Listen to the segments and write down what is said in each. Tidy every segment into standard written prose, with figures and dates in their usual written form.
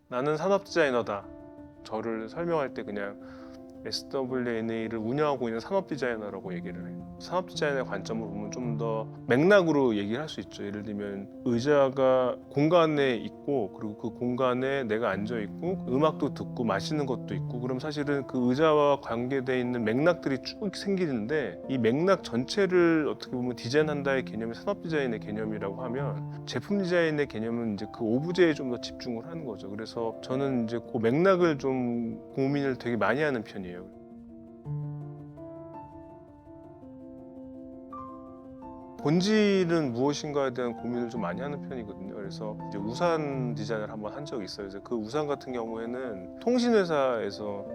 나는 산업 디자이너다. 저를 설명할 때 그냥 SWNA를 운영하고 있는 산업 디자이너라고 얘기를 해요. 산업 디자인의 관점으로 보면 좀 더 맥락으로 얘기를 할 수 있죠. 예를 들면 의자가 공간에 있고, 그리고 그 공간에 내가 앉아 있고 음악도 듣고 맛있는 것도 있고, 그럼 사실은 그 의자와 관계되어 있는 맥락들이 쭉 생기는데, 이 맥락 전체를 어떻게 보면 디자인한다의 개념이 산업 디자인의 개념이라고 하면, 제품 디자인의 개념은 이제 그 오브제에 좀 더 집중을 하는 거죠. 그래서 저는 이제 그 맥락을 좀 고민을 되게 많이 하는 편이에요. 본질은 무엇인가에 대한 고민을 좀 많이 하는 편이거든요. 그래서 이제 우산 디자인을 한번 한 적이 있어요. 그래서 그 우산 같은 경우에는 통신회사에서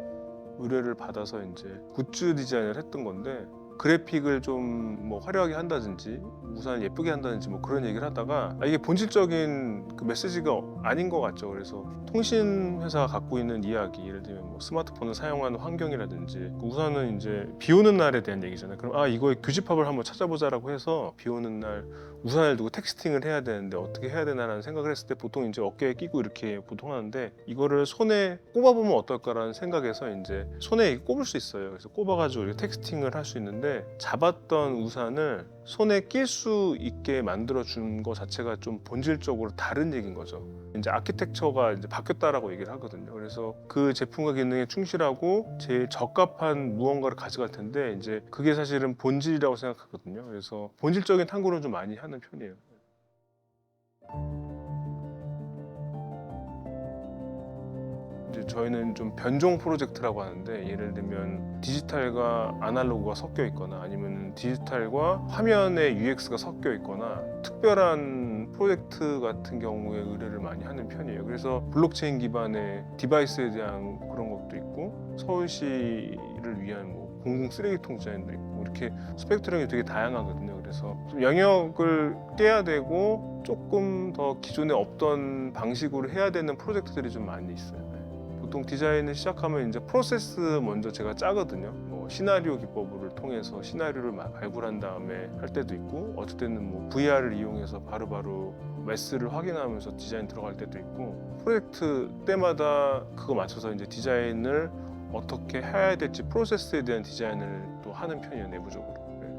의뢰를 받아서 이제 굿즈 디자인을 했던 건데, 그래픽을 좀 뭐 화려하게 한다든지 우산을 예쁘게 한다든지 뭐 그런 얘기를 하다가, 이게 본질적인 그 메시지가 아닌 것 같죠. 그래서 통신회사가 갖고 있는 이야기, 예를 들면 뭐 스마트폰을 사용하는 환경이라든지, 그 우산은 이제 비 오는 날에 대한 얘기잖아요. 그럼 이거의 교집합을 한번 찾아보자라고 해서 비 오는 날 우산을 두고 텍스팅을 해야 되는데 어떻게 해야 되나라는 생각을 했을 때, 보통 이제 어깨에 끼고 이렇게 보통 하는데, 이거를 손에 꼽아보면 어떨까라는 생각에서 이제 손에 꼽을 수 있어요. 그래서 꼽아가지고 이렇게 텍스팅을 할 수 있는데, 잡았던 우산을 손에 낄 수 있게 만들어 준 것 자체가 좀 본질적으로 다른 얘기인 거죠. 이제 아키텍처가 이제 바뀌었다라고 얘기를 하거든요. 그래서 그 제품과 기능에 충실하고 제일 적합한 무언가를 가져갈 텐데, 이제 그게 사실은 본질이라고 생각하거든요. 그래서 본질적인 탐구를 좀 많이 하는 편이에요. 이제 저희는 좀 변종 프로젝트라고 하는데, 예를 들면 디지털과 아날로그가 섞여 있거나, 아니면 디지털과 화면의 UX가 섞여 있거나, 특별한 프로젝트 같은 경우에 의뢰를 많이 하는 편이에요. 그래서 블록체인 기반의 디바이스에 대한 그런 것도 있고, 서울시를 위한 뭐 공공 쓰레기통 디자인도 있고, 이렇게 스펙트럼이 되게 다양하거든요. 그래서 좀 영역을 깨야 되고 조금 더 기존에 없던 방식으로 해야 되는 프로젝트들이 좀 많이 있어요. 보통 디자인을 시작하면 이제 프로세스 먼저 제가 짜거든요. 뭐 시나리오 기법을 통해서 시나리오를 발굴한 다음에 할 때도 있고, 어떨 때는 뭐 VR을 이용해서 바로바로 매스를 확인하면서 디자인 들어갈 때도 있고, 프로젝트 때마다 그거 맞춰서 이제 디자인을 어떻게 해야 될지 프로세스에 대한 디자인을 또 하는 편이에요, 내부적으로. 네.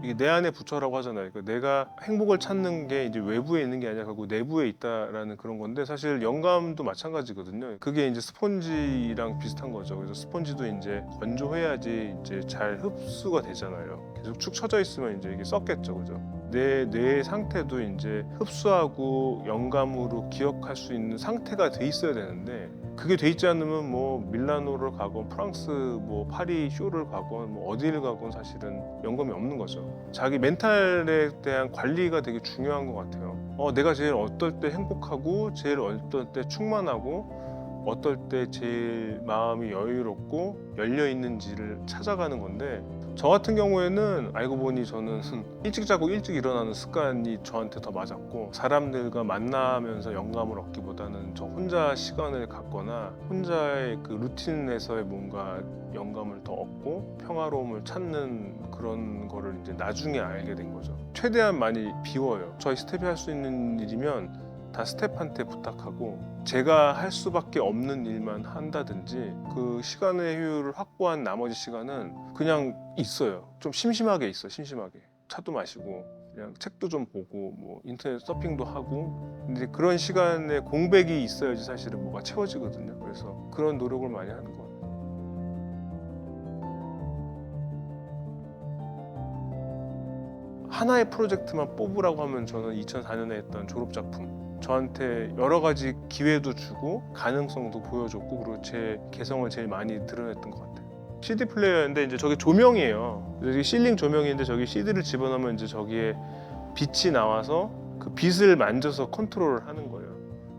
이게 내 안의 부처라고 하잖아요. 그러니까 내가 행복을 찾는 게 이제 외부에 있는 게 아니라 결국 내부에 있다라는 그런 건데, 사실 영감도 마찬가지거든요. 그게 이제 스펀지랑 비슷한 거죠. 그래서 스펀지도 이제 건조해야지 이제 잘 흡수가 되잖아요. 계속 축 처져 있으면 이제 이게 썩겠죠, 그죠? 내 뇌의 상태도 이제 흡수하고 영감으로 기억할 수 있는 상태가 돼 있어야 되는데, 그게 돼 있지 않으면 뭐 밀라노를 가건 프랑스 뭐 파리 쇼를 가건 뭐 어디를 가건 사실은 영감이 없는 거죠. 자기 멘탈에 대한 관리가 되게 중요한 것 같아요. 내가 제일 어떨 때 행복하고, 제일 어떨 때 충만하고, 어떨 때 제일 마음이 여유롭고 열려 있는지를 찾아가는 건데, 저 같은 경우에는 알고 보니 저는 일찍 자고 일찍 일어나는 습관이 저한테 더 맞았고, 사람들과 만나면서 영감을 얻기보다는 저 혼자 시간을 갖거나 혼자의 그 루틴에서의 뭔가 영감을 더 얻고 평화로움을 찾는 그런 거를 이제 나중에 알게 된 거죠. 최대한 많이 비워요. 저희 스텝이 할 수 있는 일이면 다 스텝한테 부탁하고, 제가 할 수밖에 없는 일만 한다든지, 그 시간의 효율을 확보한 나머지 시간은 그냥 있어요. 좀 심심하게 있어, 심심하게. 차도 마시고 그냥 책도 좀 보고 뭐 인터넷 서핑도 하고. 근데 그런 시간에 공백이 있어야지 사실은 뭐가 채워지거든요. 그래서 그런 노력을 많이 하는 것 같아요. 하나의 프로젝트만 뽑으라고 하면 저는 2004년에 했던 졸업작품, 저한테 여러 가지 기회도 주고 가능성도 보여줬고, 그리고 제 개성을 제일 많이 드러냈던 것 같아요. CD 플레이어인데 이제 저게 조명이에요. 여기 실링 조명인데, 저기 CD를 집어넣으면 이제 저기에 빛이 나와서 그 빛을 만져서 컨트롤을 하는 거예요.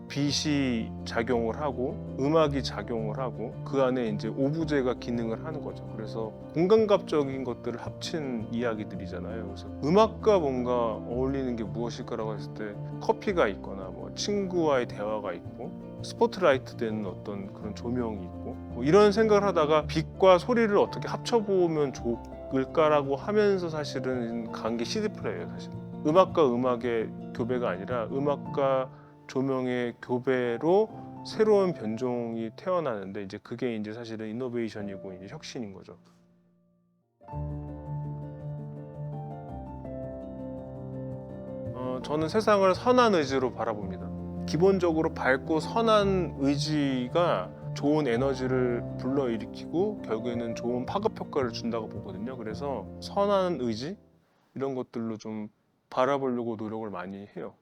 빛이 작용을 하고 음악이 작용을 하고 그 안에 이제 오브제가 기능을 하는 거죠. 그래서 공간갑적인 것들을 합친 이야기들이잖아요. 그래서 음악과 뭔가 어울리는 게 무엇일까라고 했을 때, 커피가 있거나 뭐 친구와의 대화가 있고 스포트라이트 되는 어떤 그런 조명이 있고, 뭐 이런 생각을 하다가 빛과 소리를 어떻게 합쳐보면 좋을까라고 하면서 사실은 간 게 CD 플레이예요, 사실. 음악과 음악의 교배가 아니라 음악과 조명의 교배로 새로운 변종이 태어나는데 이제 그게 이제 사실은 이노베이션이고 이제 혁신인 거죠. 저는 세상을 선한 의지로 바라봅니다. 기본적으로 밝고 선한 의지가 좋은 에너지를 불러일으키고 결국에는 좋은 파급 효과를 준다고 보거든요. 그래서 선한 의지 이런 것들로 좀 바라보려고 노력을 많이 해요.